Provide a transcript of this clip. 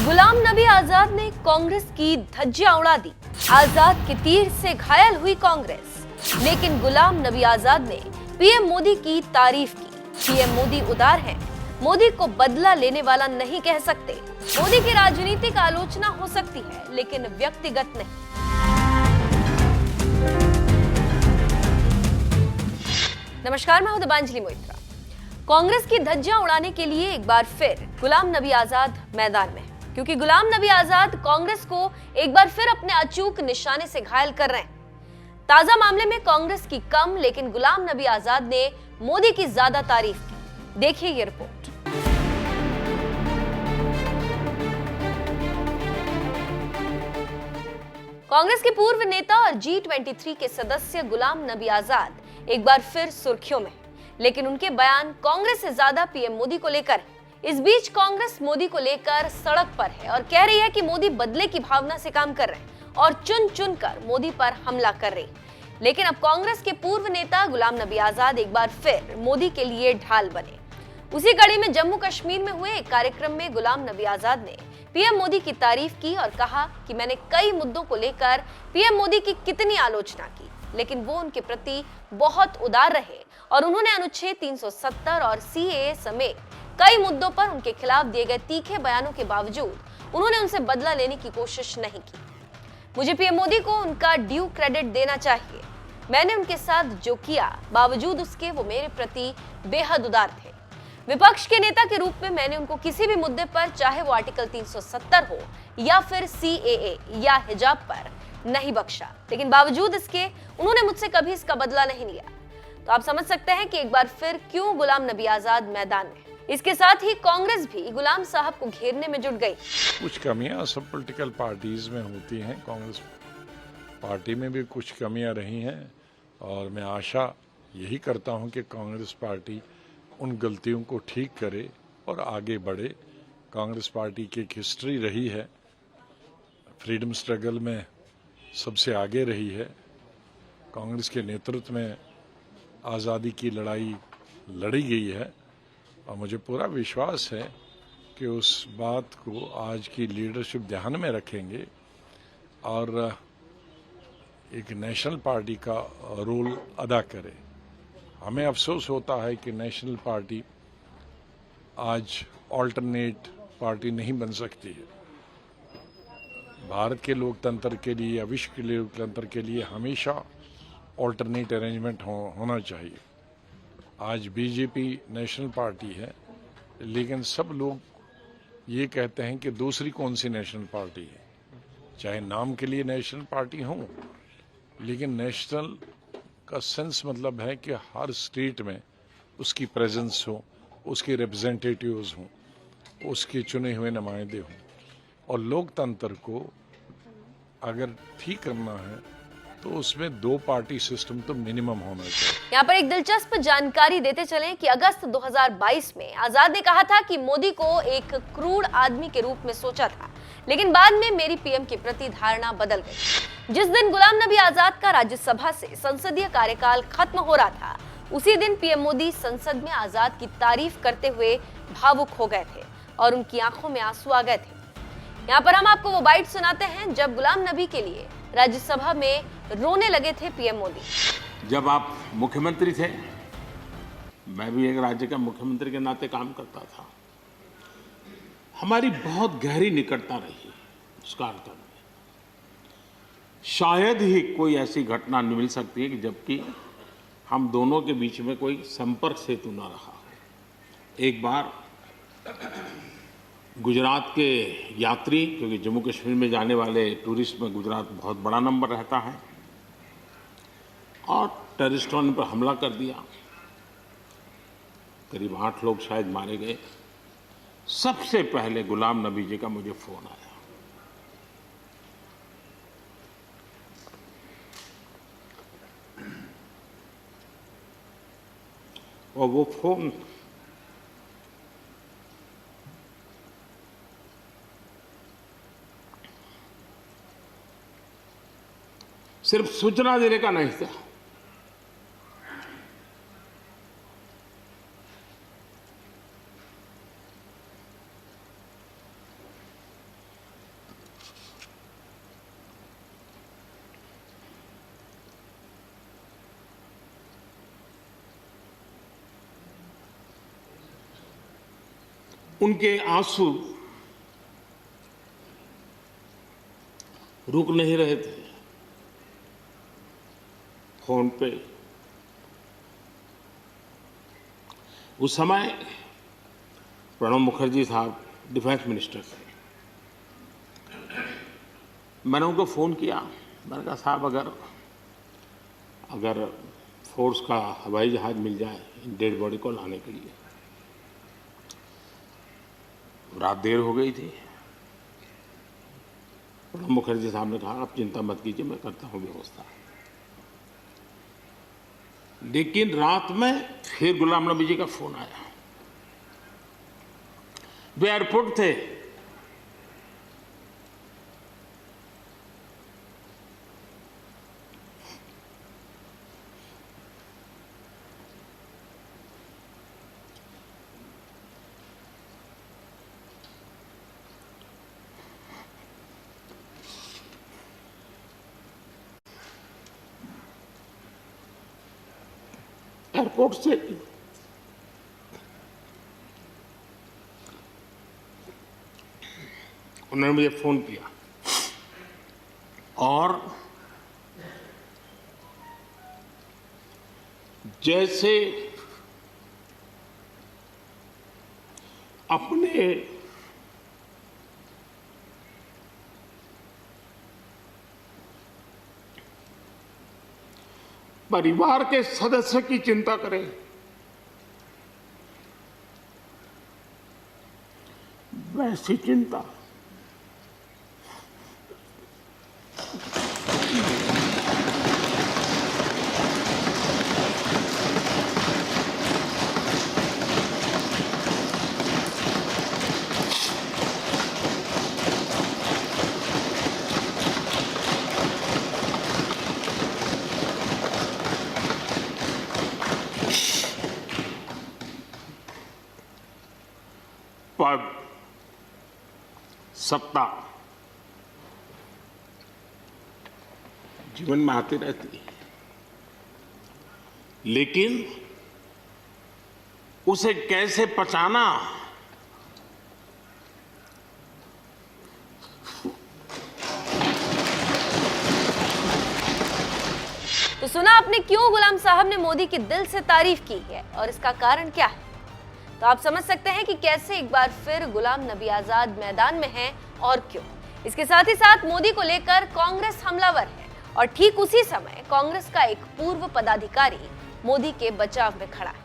गुलाम नबी आजाद ने कांग्रेस की धज्जियां उड़ा दी। आजाद के तीर से घायल हुई कांग्रेस, लेकिन गुलाम नबी आजाद ने पीएम मोदी की तारीफ की। पीएम मोदी उदार हैं, मोदी को बदला लेने वाला नहीं कह सकते। मोदी की राजनीतिक आलोचना हो सकती है, लेकिन व्यक्तिगत नहीं। नमस्कार, मैं हूं दिबांजलि मोइत्रा। कांग्रेस की धज्जियां उड़ाने के लिए एक बार फिर गुलाम नबी आजाद मैदान में, क्योंकि गुलाम नबी आजाद कांग्रेस को एक बार फिर अपने अचूक निशाने से घायल कर रहे हैं। ताजा मामले में कांग्रेस की कम, लेकिन गुलाम नबी आजाद ने मोदी की ज्यादा तारीफ की। देखिए ये रिपोर्ट। कांग्रेस के पूर्व नेता और G23 के सदस्य गुलाम नबी आजाद एक बार फिर सुर्खियों में, लेकिन उनके बयान कांग्रेस से ज्यादा पीएम मोदी को लेकर। इस बीच कांग्रेस मोदी को लेकर सड़क पर है और कह रही है कि मोदी बदले की भावना से काम कर रहे हैं और चुन चुन कर मोदी पर हमला कर रही। लेकिन अब कांग्रेस के पूर्व नेता गुलाम नबी आजाद एक बार फिर मोदी के लिए ढाल बने। उसी कड़ी में जम्मू कश्मीर में हुए एक कार्यक्रम में गुलाम नबी आजाद ने पीएम मोदी की तारीफ की और कहा कि मैंने कई मुद्दों को लेकर पीएम मोदी की कितनी आलोचना की, लेकिन वो उनके प्रति बहुत उदार रहे और उन्होंने अनुच्छेद 370 और CAA समेत कई मुद्दों पर उनके खिलाफ दिए गए तीखे बयानों के बावजूद उन्होंने उनसे बदला लेने की कोशिश नहीं की। मुझे पीएम मोदी को उनका ड्यू क्रेडिट देना चाहिए। मैंने उनके साथ जो किया, बावजूद उसके वो मेरे प्रति बेहद उदार थे। विपक्ष के नेता के रूप में मैंने उनको किसी भी मुद्दे पर, चाहे वो आर्टिकल 370 हो या फिर CAA या हिजाब पर, नहीं बख्शा, लेकिन बावजूद इसके उन्होंने मुझसे कभी इसका बदला नहीं लिया। तो आप समझ सकते हैं कि एक बार फिर क्यों गुलाम नबी आजाद मैदान में। इसके साथ ही कांग्रेस भी गुलाम साहब को घेरने में जुट गई। कुछ कमियां सब पॉलिटिकल पार्टीज में होती हैं, कांग्रेस पार्टी में भी कुछ कमियां रही हैं और मैं आशा यही करता हूं कि कांग्रेस पार्टी उन गलतियों को ठीक करे और आगे बढ़े। कांग्रेस पार्टी की एक हिस्ट्री रही है, फ्रीडम स्ट्रगल में सबसे आगे रही है। कांग्रेस के नेतृत्व में आज़ादी की लड़ाई लड़ी गई है और मुझे पूरा विश्वास है कि उस बात को आज की लीडरशिप ध्यान में रखेंगे और एक नेशनल पार्टी का रोल अदा करे। हमें अफसोस होता है कि नेशनल पार्टी आज ऑल्टरनेट पार्टी नहीं बन सकती है। भारत के लोकतंत्र के लिए या विश्व के लोकतंत्र के लिए हमेशा ऑल्टरनेट अरेंजमेंट होना चाहिए। आज बीजेपी नेशनल पार्टी है, लेकिन सब लोग ये कहते हैं कि दूसरी कौन सी नेशनल पार्टी है। चाहे नाम के लिए नेशनल पार्टी हो, लेकिन नेशनल का सेंस मतलब है कि हर स्टेट में उसकी प्रेजेंस हो, उसके रिप्रेजेंटेटिव्स हों, उसके चुने हुए नुमाइंदे हों। और लोकतंत्र को अगर ठीक करना है तो उसमें 2 पार्टी सिस्टम तो मिनिमम होना चाहिए। यहाँ पर एक दिलचस्प जानकारी देते चलें कि अगस्त 2022 में आजाद ने कहा था कि मोदी को एक क्रूर आदमी के रूप में सोचा था, लेकिन बाद में मेरी पीएम के प्रति धारणा बदल गई। जिस दिन गुलाम नबी आजाद का राज्यसभा से संसदीय कार्यकाल खत्म हो रहा था, उसी दिन पीएम मोदी संसद में आजाद की तारीफ करते हुए भावुक हो गए थे और उनकी आंखों में आंसू आ गए थे। यहाँ पर हम आपको वो बाइट सुनाते हैं जब गुलाम नबी के लिए राज्यसभा में रोने लगे थे पीएम मोदी। जब आप मुख्यमंत्री थे, मैं भी एक राज्य का मुख्यमंत्री के नाते काम करता था। हमारी बहुत गहरी निकटता रही उस कार्यकाल में। शायद ही कोई ऐसी घटना मिल सकती है कि जबकि हम दोनों के बीच में कोई संपर्क सेतु न रहा हो। एक बार गुजरात के यात्री, क्योंकि जम्मू कश्मीर में जाने वाले टूरिस्ट में गुजरात बहुत बड़ा नंबर रहता है, और टेररिस्टों ने पर हमला कर दिया। करीब 8 लोग शायद मारे गए। सबसे पहले गुलाम नबी जी का मुझे फोन आया। और वो फोन सिर्फ सूचना देने का नहीं था, उनके आंसू रुक नहीं रहे थे। फोन पे उस समय प्रणब मुखर्जी साहब डिफेंस मिनिस्टर थे। मैंने उनको फोन किया, मैंने कहा साहब अगर फोर्स का हवाई जहाज मिल जाए डेड बॉडी को लाने के लिए। रात देर हो गई थी। प्रणब मुखर्जी साहब ने कहा आप चिंता मत कीजिए, मैं करता हूं व्यवस्था। लेकिन रात में फिर गुलाम नबी जी का फोन आया। वे एयरपोर्ट थे। एयरपोर्ट से उन्होंने मुझे फोन किया और जैसे अपने परिवार के सदस्य की चिंता करें, वैसी चिंता पद, सत्ता जीवन में आती रहती है, लेकिन उसे कैसे पचाना, तो सुना आपने क्यों गुलाम साहब ने मोदी की दिल से तारीफ की है और इसका कारण क्या है। तो आप समझ सकते हैं कि कैसे एक बार फिर गुलाम नबी आजाद मैदान में हैं और क्यों। इसके साथ ही साथ मोदी को लेकर कांग्रेस हमलावर है और ठीक उसी समय कांग्रेस का एक पूर्व पदाधिकारी मोदी के बचाव में खड़ा है।